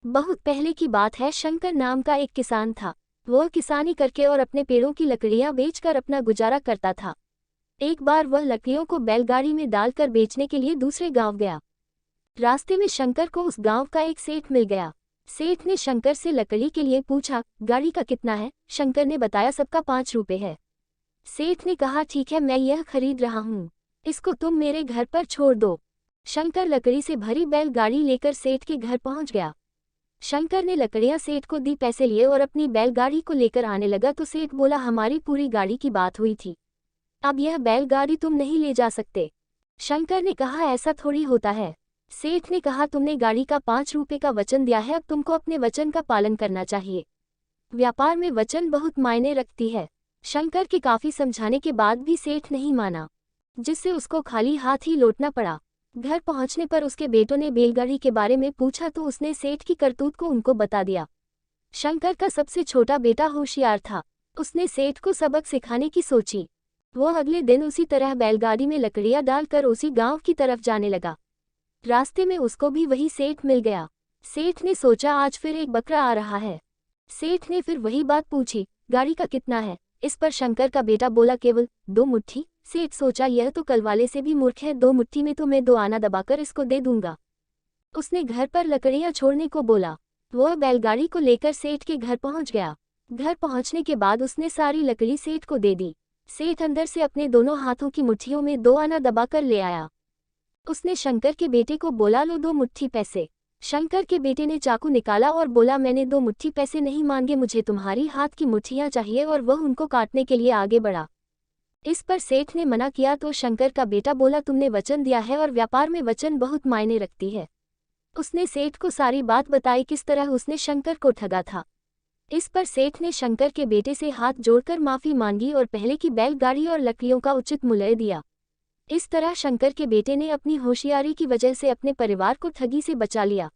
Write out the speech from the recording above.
बहुत पहले की बात है। शंकर नाम का एक किसान था। वह किसानी करके और अपने पेड़ों की लकड़ियां बेचकर अपना गुजारा करता था। एक बार वह लकड़ियों को बैलगाड़ी में डालकर बेचने के लिए दूसरे गांव गया। रास्ते में शंकर को उस गांव का एक सेठ मिल गया। सेठ ने शंकर से लकड़ी के लिए पूछा, गाड़ी का कितना है? शंकर ने बताया, सबका 5 रुपए है। सेठ ने कहा, ठीक है, मैं यह खरीद रहा हूँ, इसको तुम मेरे घर पर छोड़ दो। शंकर लकड़ी से भरी बैलगाड़ी लेकर सेठ के घर पहुंच गया। शंकर ने लकड़ियां सेठ को दी, पैसे लिए और अपनी बैलगाड़ी को लेकर आने लगा तो सेठ बोला, हमारी पूरी गाड़ी की बात हुई थी, अब यह बैलगाड़ी तुम नहीं ले जा सकते। शंकर ने कहा, ऐसा थोड़ी होता है। सेठ ने कहा, तुमने गाड़ी का 5 रुपए का वचन दिया है, अब तुमको अपने वचन का पालन करना चाहिए। व्यापार में वचन बहुत मायने रखती है। शंकर के काफी समझाने के बाद भी सेठ नहीं माना, जिससे उसको खाली हाथ ही लौटना पड़ा। घर पहुंचने पर उसके बेटों ने बैलगाड़ी के बारे में पूछा तो उसने सेठ की करतूत को उनको बता दिया। शंकर का सबसे छोटा बेटा होशियार था। उसने सेठ को सबक सिखाने की सोची। वह अगले दिन उसी तरह बैलगाड़ी में लकड़ियां डालकर उसी गांव की तरफ जाने लगा। रास्ते में उसको भी वही सेठ मिल गया। सेठ ने सोचा, आज फिर एक बकरा आ रहा है। सेठ ने फिर वही बात पूछी, गाड़ी का कितना है? इस पर शंकर का बेटा बोला, केवल 2 मुट्ठी। सेठ सोचा, यह तो कल वाले से भी मूर्ख है, 2 मुट्ठी में तो मैं 2 आना दबाकर इसको दे दूंगा। उसने घर पर लकड़ियां छोड़ने को बोला। वह बैलगाड़ी को लेकर सेठ के घर पहुंच गया। घर पहुंचने के बाद उसने सारी लकड़ी सेठ को दे दी। सेठ अंदर से अपने दोनों हाथों की मुट्ठियों में 2 आना दबाकर ले आया। उसने शंकर के बेटे को बोला, लो 2 मुट्ठी पैसे। शंकर के बेटे ने चाकू निकाला और बोला, मैंने 2 मुट्ठी पैसे नहीं मांगे, मुझे तुम्हारी हाथ की मुट्ठियां चाहिए, और वह उनको काटने के लिए आगे बढ़ा। इस पर सेठ ने मना किया तो शंकर का बेटा बोला, तुमने वचन दिया है और व्यापार में वचन बहुत मायने रखती है। उसने सेठ को सारी बात बताई, किस तरह उसने शंकर को ठगा था। इस पर सेठ ने शंकर के बेटे से हाथ जोड़कर माफी मांगी और पहले की बैलगाड़ी और लकड़ियों का उचित मूल्य दिया। इस तरह शंकर के बेटे ने अपनी होशियारी की वजह से अपने परिवार को ठगी से बचा लिया।